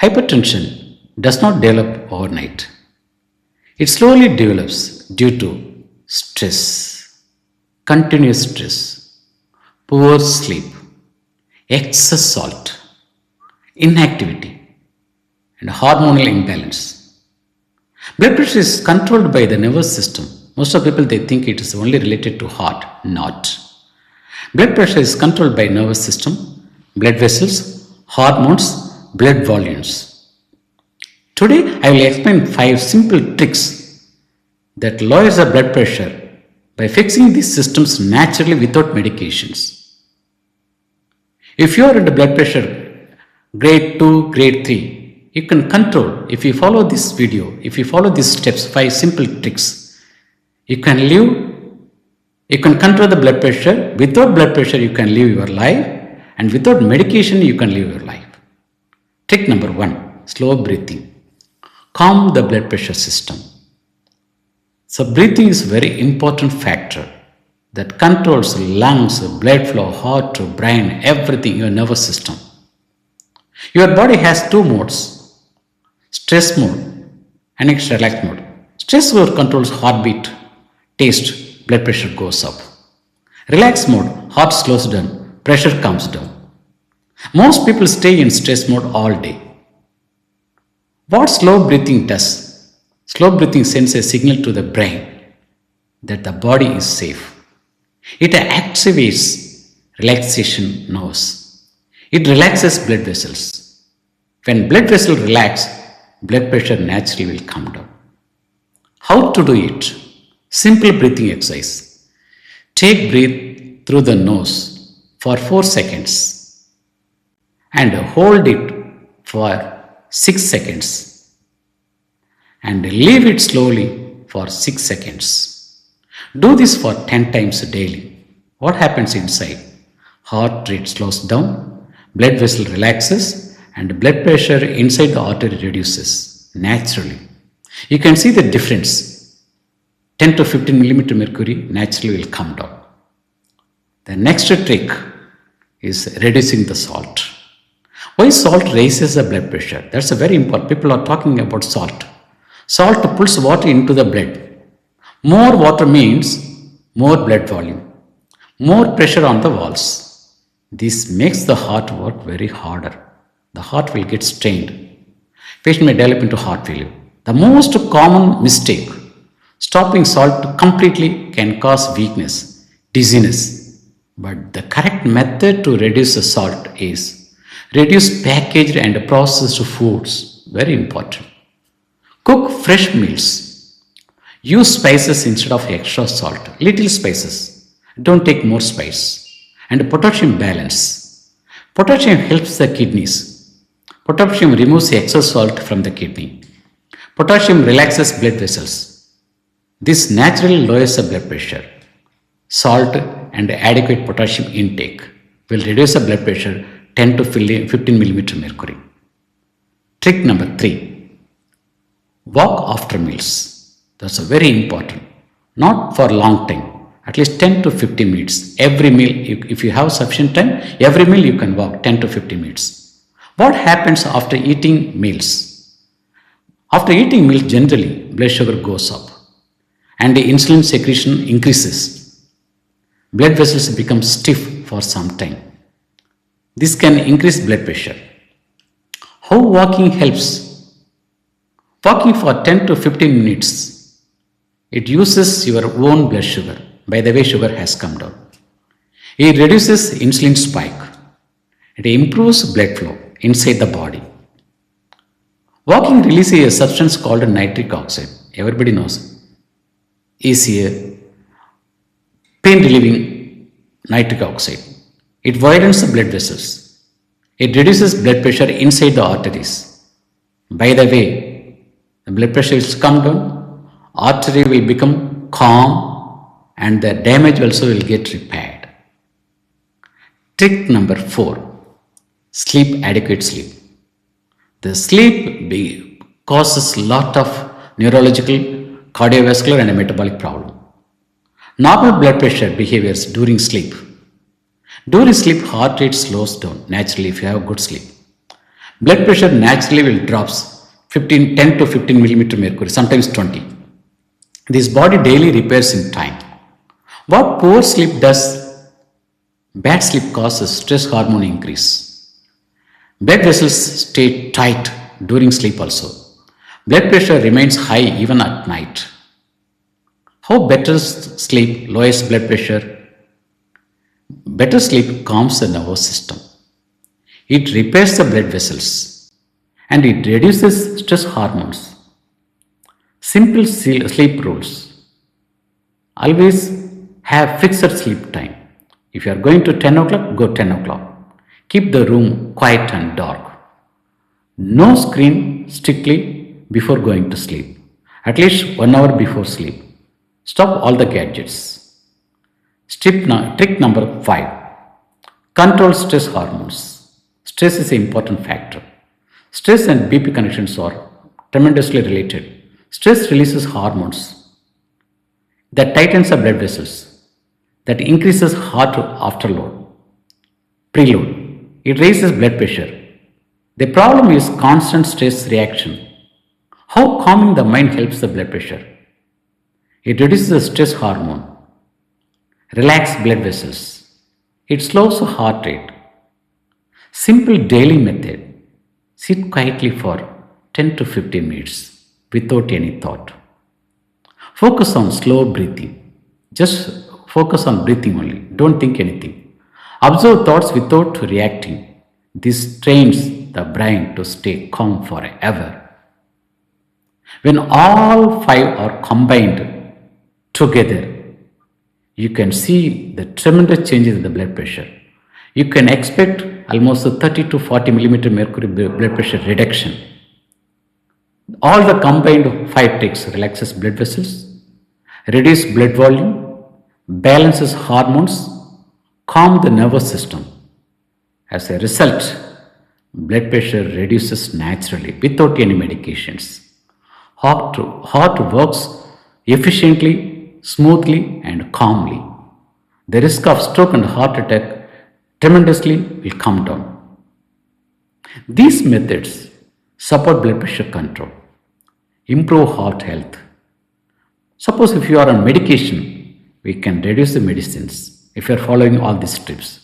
Hypertension does not develop overnight. It slowly develops due to stress, continuous stress, poor sleep, excess salt, inactivity, and hormonal imbalance. Blood pressure is controlled by the nervous system. Most of people, they think it is only related to heart. Not. Blood pressure is controlled by nervous system, blood vessels, hormones, blood volumes. Today, I will explain 5 simple tricks that lowers the blood pressure by fixing these systems naturally without medications. If you are at the blood pressure grade 2, grade 3, you can control. If you follow this video, if you follow these steps, 5 simple tricks, you can control the blood pressure. Without blood pressure, you can live your life, and without medication, you can live your life. Trick number 1, slow breathing. Calm the blood pressure system. So breathing is a very important factor that controls lungs, blood flow, heart, brain, everything, your nervous system. Your body has 2 modes, stress mode and relax mode. Stress mode controls heartbeat, taste, blood pressure goes up. Relax mode, heart slows down, pressure comes down. Most people stay in stress mode all day. What slow breathing does? Slow breathing sends a signal to the brain that the body is safe. It activates relaxation nerves. It relaxes blood vessels. When blood vessels relax, blood pressure naturally will come down. How to do it? Simple breathing exercise. Take breath through the nose for 4 seconds and hold it for 6 seconds and leave it slowly for 6 seconds. Do this for 10 times daily. What happens inside? Heart rate slows down, blood vessel relaxes, and blood pressure inside the artery reduces naturally. You can see the difference. 10 to 15 millimeter mercury naturally will come down. The next trick is reducing the salt. Why salt raises the blood pressure? That's a very important. People are talking about salt. Salt pulls water into the blood. More water means more blood volume, more pressure on the valves. This makes the heart work very harder. The heart will get strained. Patient may develop into heart failure. The most common mistake, stopping salt completely can cause weakness, dizziness. But the correct method to reduce the salt is reduce packaged and processed foods. Very important. Cook fresh meals. Use spices instead of extra salt. Little spices. Don't take more spice. And potassium balance. Potassium helps the kidneys. Potassium removes the excess salt from the kidney. Potassium relaxes blood vessels. This naturally lowers the blood pressure. Salt and adequate potassium intake will reduce the blood pressure 10 to 15 millimeter mercury. Trick number 3. Walk after meals. That's very important. Not for a long time. At least 10 to 15 minutes. Every meal, if you have sufficient time, every meal you can walk 10 to 15 minutes. What happens after eating meals? After eating meals, generally, blood sugar goes up and the insulin secretion increases. Blood vessels become stiff for some time. This can increase blood pressure. How walking helps? Walking for 10 to 15 minutes. It uses your own blood sugar. By the way, sugar has come down. It reduces insulin spike. It improves blood flow inside the body. Walking releases a substance called nitric oxide. Everybody knows. It's a pain-relieving nitric oxide. It widens the blood vessels. It reduces blood pressure inside the arteries. By the way, the blood pressure will come down, artery will become calm, and the damage also will get repaired. Trick number 4. Sleep, adequate sleep. The sleep causes a lot of neurological, cardiovascular and metabolic problem. Normal blood pressure behaviors during sleep. During sleep, heart rate slows down naturally if you have good sleep. Blood pressure naturally will drops 10 to 15 millimeter mercury, sometimes 20. This body daily repairs in time. What poor sleep does, bad sleep causes stress hormone increase. Blood vessels stay tight during sleep also. Blood pressure remains high even at night. How better sleep lowers blood pressure? Better sleep calms the nervous system. It repairs the blood vessels and it reduces stress hormones. Simple sleep rules. Always have fixed sleep time. If you are going to 10 o'clock, go 10 o'clock. Keep the room quiet and dark. No screen strictly before going to sleep. At least 1 hour before sleep. Stop all the gadgets. Trick number 5. Control stress hormones. Stress is an important factor. Stress and BP connections are tremendously related. Stress releases hormones that tightens the blood vessels, that increases heart afterload, preload. It raises blood pressure. The problem is constant stress reaction. How calming the mind helps the blood pressure? It reduces the stress hormone, relax blood vessels. It slows the heart rate. Simple daily method. Sit quietly for 10 to 15 minutes without any thought. Focus on slow breathing. Just focus on breathing only. Don't think anything. Observe thoughts without reacting. This trains the brain to stay calm forever. When all 5 are combined together, you can see the tremendous changes in the blood pressure. You can expect almost 30 to 40 millimeter mercury blood pressure reduction. All the combined 5 tricks: relaxes blood vessels, reduce blood volume, balances hormones, calm the nervous system. As a result, blood pressure reduces naturally without any medications. Heart works efficiently, smoothly and calmly. The risk of stroke and heart attack tremendously will come down. These methods support blood pressure control, improve heart health. Suppose if you are on medication, we can reduce the medicines if you are following all these tips.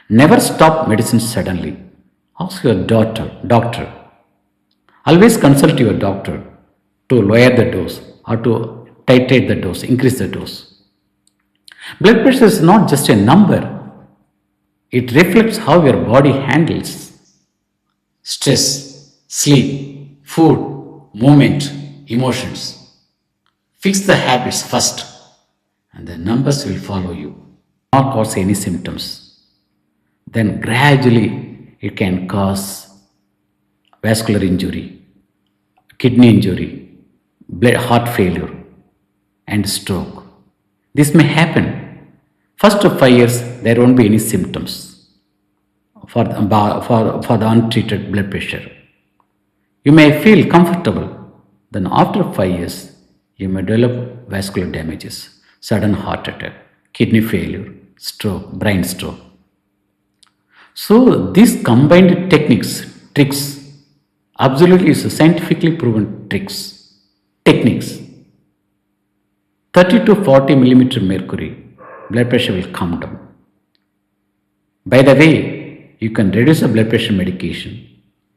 Never stop medicine suddenly. Ask your doctor. Always consult your doctor to lower the dose or to titrate the dose, increase the dose. Blood pressure is not just a number. It reflects how your body handles stress, sleep, food, movement, emotions. Fix the habits first and the numbers will follow you. Not cause any symptoms. Then gradually it can cause vascular injury, kidney injury, heart failure and stroke. This may happen. First 5 years there won't be any symptoms for the untreated blood pressure. You may feel comfortable. Then after 5 years you may develop vascular damages, sudden heart attack, kidney failure, stroke, brain stroke. So these combined tricks, absolutely is scientifically proven techniques. 30 to 40 millimeter mercury, blood pressure will come down. By the way, you can reduce the blood pressure medication.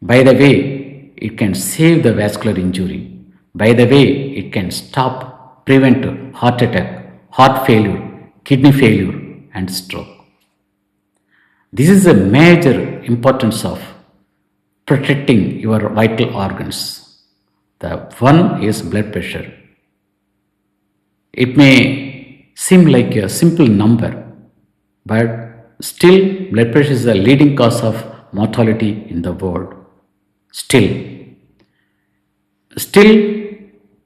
By the way, it can save the vascular injury. By the way, it can prevent heart attack, heart failure, kidney failure and stroke. This is a major importance of protecting your vital organs. The one is blood pressure. It may seem like a simple number, but still blood pressure is the leading cause of mortality in the world. Still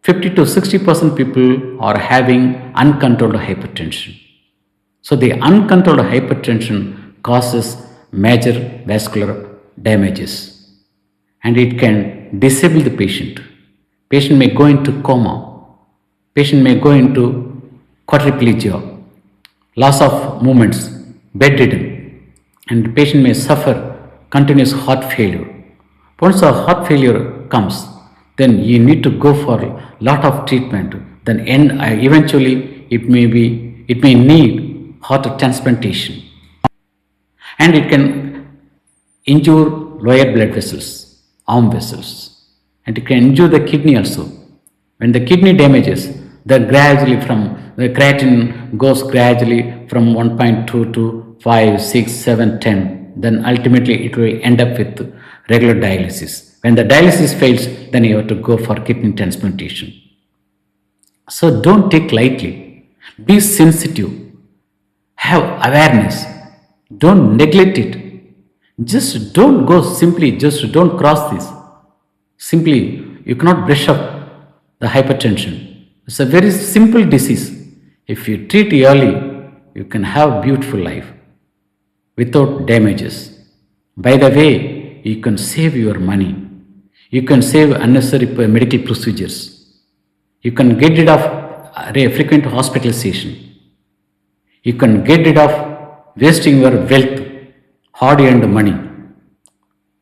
50 to 60% people are having uncontrolled hypertension. So the uncontrolled hypertension causes major vascular damages and it can disable the patient. Patient may go into coma. Patient may go into quadriplegia, loss of movements, bedridden, and the patient may suffer continuous heart failure. Once a heart failure comes, then you need to go for a lot of treatment. Then eventually it may need heart transplantation, and it can injure lower blood vessels, arm vessels, and it can injure the kidney also. When the kidney damages, the creatinine goes gradually from 1.2 to 5, 6, 7, 10. Then ultimately it will end up with regular dialysis. When the dialysis fails, then you have to go for kidney transplantation. So don't take lightly. Be sensitive. Have awareness. Don't neglect it. Just don't cross this. Simply, you cannot brush up the hypertension. It's a very simple disease. If you treat early, you can have a beautiful life without damages. By the way, you can save your money. You can save unnecessary medical procedures. You can get rid of frequent hospitalization. You can get rid of wasting your wealth, hard-earned money.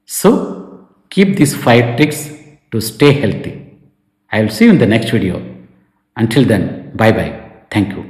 So, keep these 5 tricks to stay healthy. I will see you in the next video. Until then, bye-bye. Thank you.